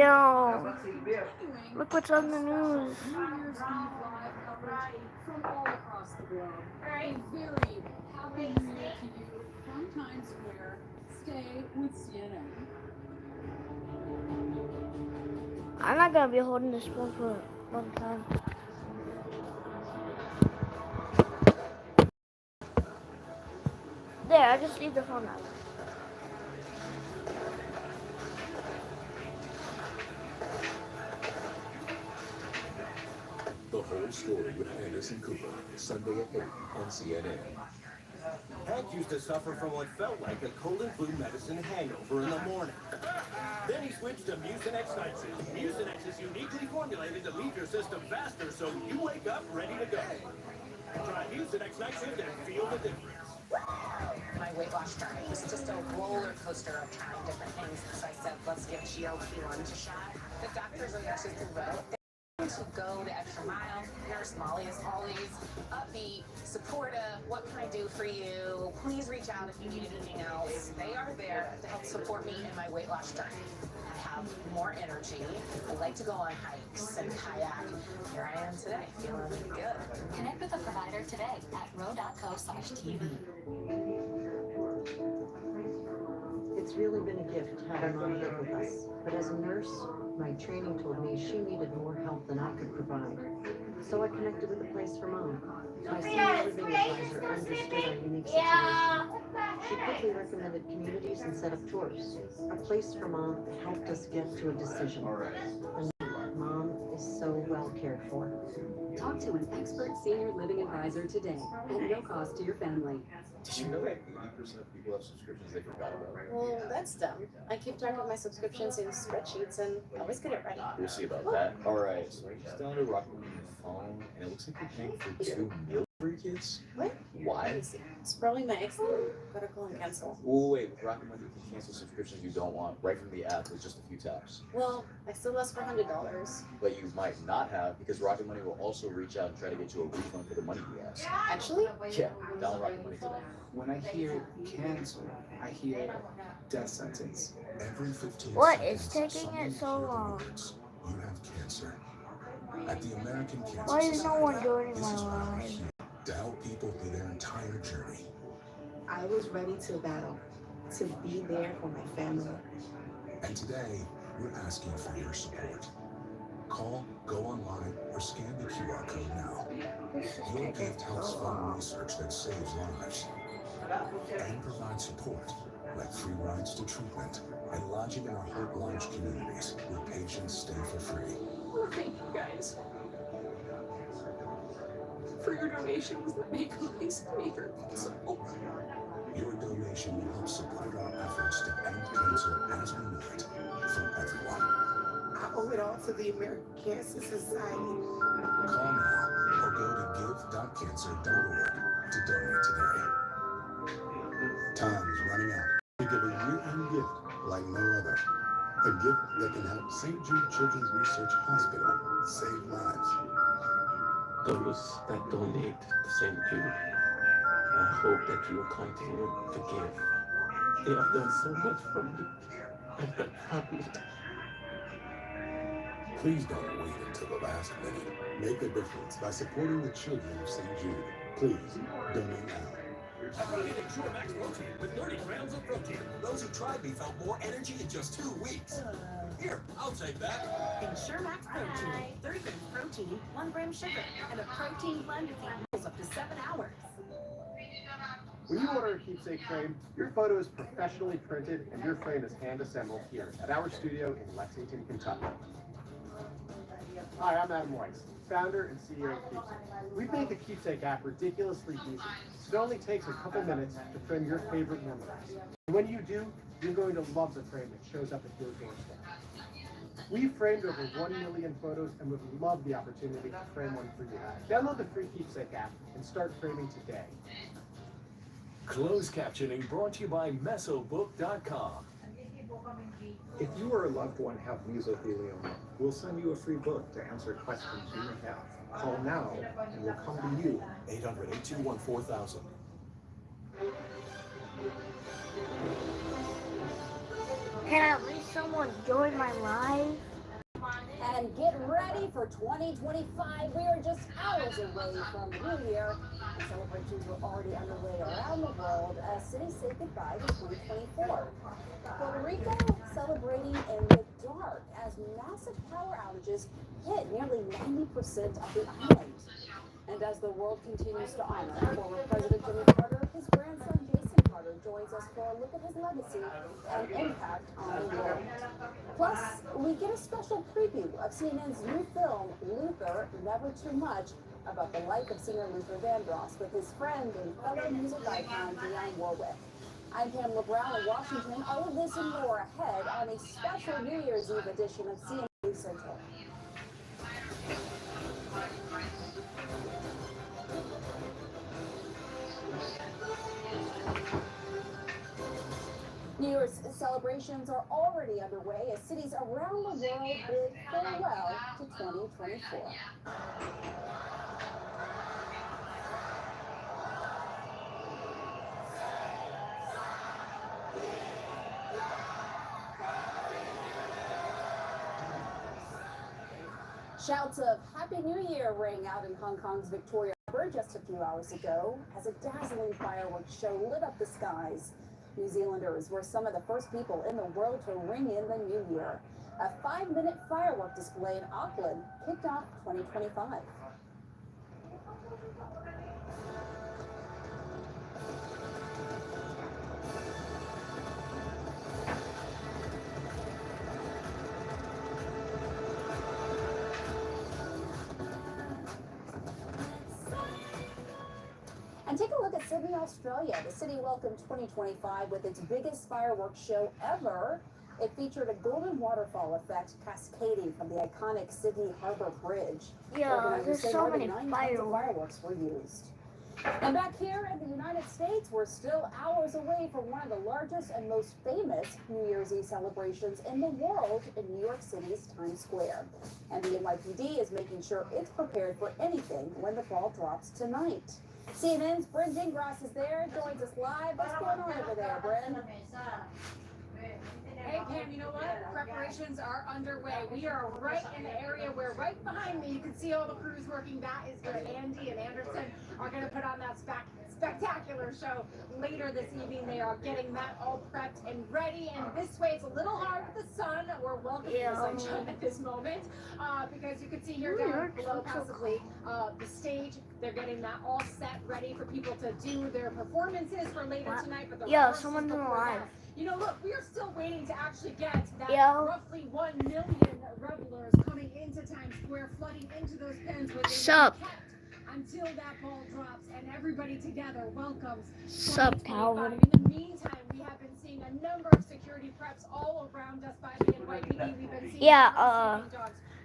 Damn. Look what's on the news. From all across the globe. A very happy new year to you from Times Square. Stay with CNN. I'm not gonna be holding this phone for a long time. There, I just leave the phone out. The Whole Story with Anderson Cooper, Sunday at 8 on CNN. Hank used to suffer from what felt like a cold and flu medicine hangover in the morning. Then he switched to Mucinex Nights. Mucinex is uniquely formulated to leave your system faster so you wake up ready to go. Try Mucinex Nights and feel the difference. My weight loss journey was just a roller coaster of trying different things. So I said, let's give GLP-1 a shot. The doctors and nurses who wrote, to go the extra mile. Nurse Molly is always upbeat, supportive. What can I do for you? Please reach out if you need anything else. They are there to help support me in my weight loss journey. I have more energy. I like to go on hikes and kayak. Here I am today, feeling good. Connect with a provider today at ro.co/TV. It's really been a gift having Mom live with us. But as a nurse, my training told me she needed more help than I could provide. So I connected with a place for Mom. My senior living advisor understood our unique situation. She quickly recommended communities and set up tours. A place for Mom helped us get to a decision. And Mom is so well cared for. Talk to an expert senior living advisor today at no cost to your family. Did you know that 80% of people have subscriptions they forgot about? Well, that's dumb. I keep track of my subscriptions in spreadsheets and always get it right. We'll see about that. Alright, so I just downloaded Rocket Money on your phone, and it looks like you're paying for 2 meals for your kids? What? Why? It's probably my ex. Gotta call and cancel. Oh, wait, with Rocket Money, you can cancel subscriptions you don't want right from the app with just a few taps. Well, I still lost $400. But you might not have, because Rocket Money will also reach out and try to get you a refund for the money you lost. Actually? Yeah, download Rocket Money today. When I hear cancer, I hear death sentence. Every 15 What seconds, is taking someone it so hear the long? words, "You have cancer." At the American Cancer Why is no one Society, doing this my is why we're life? here to help people through their entire journey. I was ready to battle, to be there for my family. And today, we're asking for your support. Call, go online, or scan the QR code now. Your gift helps fund research that saves lives and provide support like free rides to treatment and lodging in our Hope Lodge communities where patients stay for free. Well, thank you guys for your donations that make this major possible. Your donation will help support our efforts to end cancer as we know it for everyone. I owe it all to the American Cancer Society. Call now or go to give.cancer.org to donate today. Time is running out to give a year-end gift like no other. A gift that can help St. Jude Children's Research Hospital save lives. Those that donate to St. Jude, I hope that you will continue to give. They have done so much for me and my family. Please don't wait until the last minute. Make a difference by supporting the children of St. Jude. Please donate now. Everybody get Sure Max Protein with 30 grams of protein. Those who tried me felt more energy in just 2 weeks. Here, I'll take that. Ensure Max Protein, 30 grams protein, 1 gram sugar, and a protein blend to feed meals up to 7 hours. When you order a keepsake frame, your photo is professionally printed and your frame is hand-assembled here at our studio in Lexington, Kentucky. Hi, I'm Adam Weiss, founder and CEO of Keepsake. We've made the Keepsake app ridiculously easy, so it only takes a couple minutes to frame your favorite memories. And when you do, you're going to love the frame that shows up at your doorstep. We've framed over 1 million photos and would love the opportunity to frame one for you. Download the free Keepsake app and start framing today. Closed captioning brought to you by mesobook.com. If you or a loved one have mesothelioma, we'll send you a free book to answer questions you may have. Call now and we'll come to you. 800-821-4000. Can at least someone join my live? And get ready for 2025. We are just hours away from the new year. And celebrations are already underway around the world as cities say goodbye to 2024. Puerto Rico celebrating in the dark as massive power outages hit nearly 90% of the island. And as the world continues to honor former President Jimmy Carter, his grandson Jason Carter joins us for a look at his legacy and impact on the world. Plus, we get a special preview of CNN's new film, Luther, Never Too Much, about the life of singer Luther Vandross with his friend and fellow music icon Dionne Warwick. I'm Pamela Brown in Washington. All of this and more ahead on a special New Year's Eve edition of CNN News Central. New Year's celebrations are already underway as cities around the world bid farewell to 2024. Shouts of Happy New Year rang out in Hong Kong's Victoria Harbour just a few hours ago as a dazzling fireworks show lit up the skies. New Zealanders were some of the first people in the world to ring in the new year. A 5-minute firework display in Auckland kicked off 2025. And take a look at Sydney, Australia. The city welcomed 2025 with its biggest fireworks show ever. It featured a golden waterfall effect cascading from the iconic Sydney Harbour Bridge. Yeah, there's so many fireworks were used. And back here in the United States, we're still hours away from one of the largest and most famous New Year's Eve celebrations in the world in New York City's Times Square. And the NYPD is making sure it's prepared for anything when the ball drops tonight. CNN's Bryn Gingras is there, joins us live. What's going on over there, Bryn? Hey Pam, you know what? Preparations are underway. We are right in the area where right behind me you can see all the crews working. That is where Andy and Anderson are going to put on that spectacular show later this evening. They are getting that all prepped and ready. And this way it's a little hard with the sun. We're welcoming the sunshine at this moment because you can see here down below possibly the stage. They're getting that all set, ready for people to do their performances for later tonight. But the someone's in live. You know, look, we are still waiting to actually get that roughly 1 million revelers coming into Times Square, flooding into those pens where they kept until that ball drops and everybody together welcomes. Sup, Calvin? In the meantime, we have been seeing a number of security preps all around us by the NYPD. We've been seeing dogs.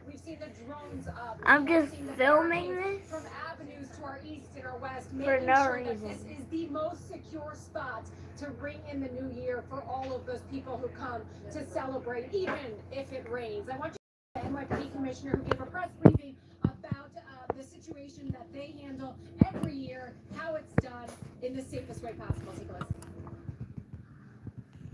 We've seen the drones up. I'm just filming this from avenues to our east and our west, for no reason. This is the most secure spot to ring in the new year for all of those people who come to celebrate, even if it rains. I want you to the NYPD commissioner who gave a press briefing about the situation that they handle every year, how it's done in the safest way possible. Take a listen.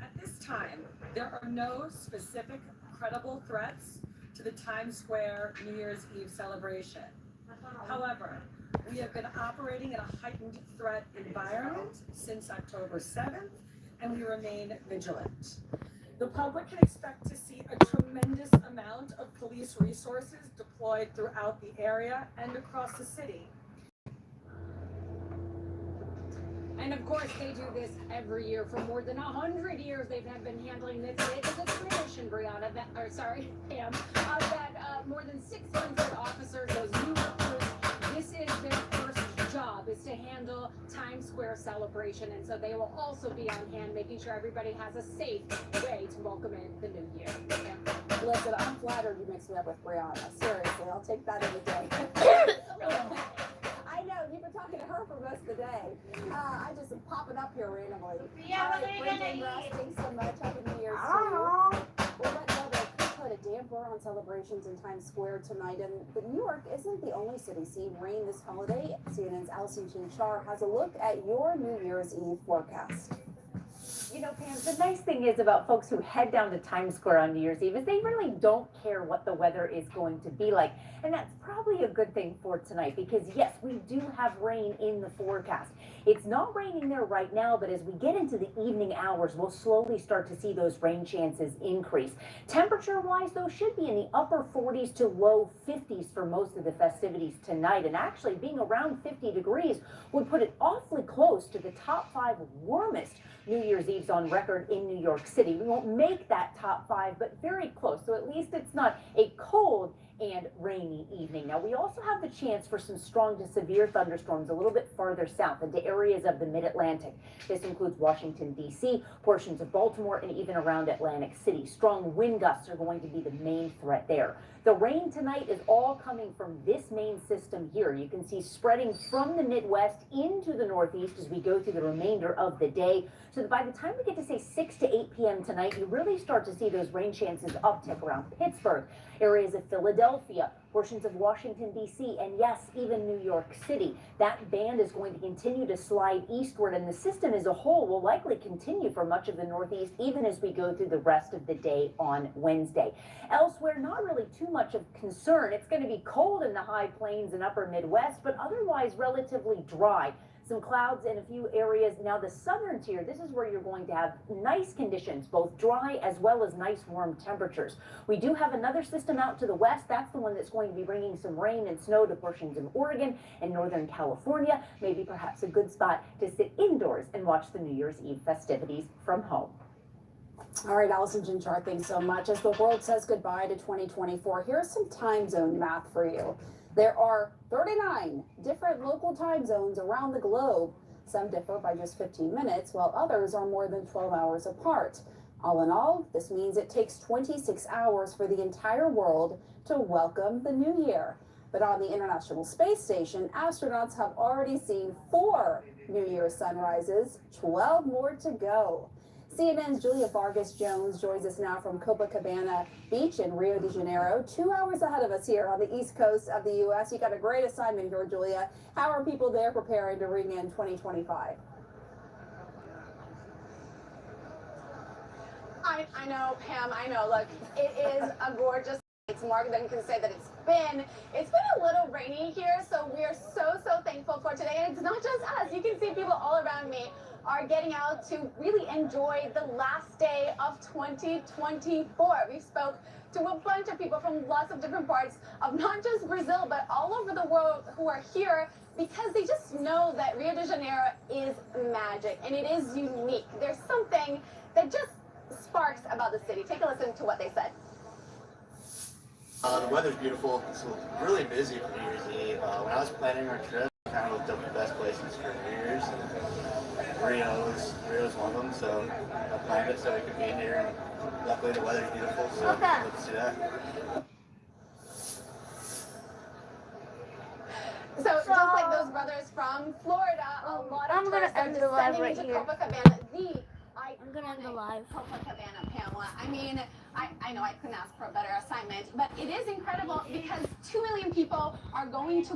At this time, there are no specific credible threats to the Times Square New Year's Eve celebration. However, we have been operating in a heightened threat environment since October 7th, and we remain vigilant. The public can expect to see a tremendous amount of police resources deployed throughout the area and across the city. And of course, they do this every year for more than 100 years. They've been handling this. It is a tradition, Brianna, Pam, that more than 600 officers, those new recruits, this is their first job, is to handle Times Square celebration. And so they will also be on hand, making sure everybody has a safe way to welcome in the new year. Pam. Listen, I'm flattered you mixed me up with Brianna. Seriously, I'll take that any day. I know, you've been talking to her for most of the day. I just am popping up here randomly. Yeah, thanks so much. Happy New Year's to you. We'll let know that it could put a damper on celebrations in Times Square tonight. But New York isn't the only city seeing rain this holiday. CNN's Allison Chinchar has a look at your New Year's Eve forecast. You know, Pam, the nice thing is about folks who head down to Times Square on New Year's Eve is they really don't care what the weather is going to be like. And that's probably a good thing for tonight because, yes, we do have rain in the forecast. It's not raining there right now, but as we get into the evening hours, we'll slowly start to see those rain chances increase. Temperature-wise, though, should be in the upper 40s to low 50s for most of the festivities tonight. And actually, being around 50 degrees would put it awfully close to the top 5 warmest New Year's Eves on record in New York City. We won't make that top 5, but very close. So at least it's not a cold and rainy evening. Now, we also have the chance for some strong to severe thunderstorms a little bit farther south into areas of the mid-Atlantic. This includes Washington, D.C., portions of Baltimore, and even around Atlantic City. Strong wind gusts are going to be the main threat there. The rain tonight is all coming from this main system here. You can see spreading from the Midwest into the Northeast as we go through the remainder of the day. So that by the time we get to say 6 to 8 p.m. tonight, you really start to see those rain chances uptick around Pittsburgh, areas of Philadelphia, portions of Washington, D.C., and yes, even New York City. That band is going to continue to slide eastward, and the system as a whole will likely continue for much of the Northeast, even as we go through the rest of the day on Wednesday. Elsewhere, not really too much of concern. It's going to be cold in the high plains and upper Midwest, but otherwise relatively dry. Some clouds in a few areas. Now the southern tier, this is where you're going to have nice conditions, both dry as well as nice warm temperatures. We do have another system out to the west. That's the one that's going to be bringing some rain and snow to portions of Oregon and Northern California. Maybe perhaps a good spot to sit indoors and watch the New Year's Eve festivities from home. All right, Allison Ginchar, thanks so much. As the world says goodbye to 2024, here's some time zone math for you. There are 39 different local time zones around the globe. Some differ by just 15 minutes, while others are more than 12 hours apart. All in all, this means it takes 26 hours for the entire world to welcome the new year. But on the International Space Station, astronauts have already seen 4 New Year's sunrises, 12 more to go. CNN's Julia Vargas Jones joins us now from Copacabana Beach in Rio de Janeiro, 2 hours ahead of us here on the east coast of the U.S. You got a great assignment here, Julia. How are people there preparing to ring in 2025? I know, Pam, I know. Look, it is a gorgeous. It's Mark then can say that it's been a little rainy here, so we are so thankful for today. And it's not just us. You can see people all around me are getting out to really enjoy the last day of 2024. We spoke to a bunch of people from lots of different parts of not just Brazil, but all over the world who are here because they just know that Rio de Janeiro is magic and it is unique. There's something that just sparks about the city. Take a listen to what they said. The weather's beautiful. It's really busy for New Year's Eve. When I was planning our trip, I kind of looked up the best places for New Year's, and Rio's one of them, so I planned it so we could be in here, and luckily the weather's beautiful, so let's do that. So just like those brothers from Florida, a lot of tourists are descending into Copacabana. I'm gonna end the live. Copacabana, Pamela. I mean, I know I couldn't ask for a better assignment, but it is incredible because 2 million people are going to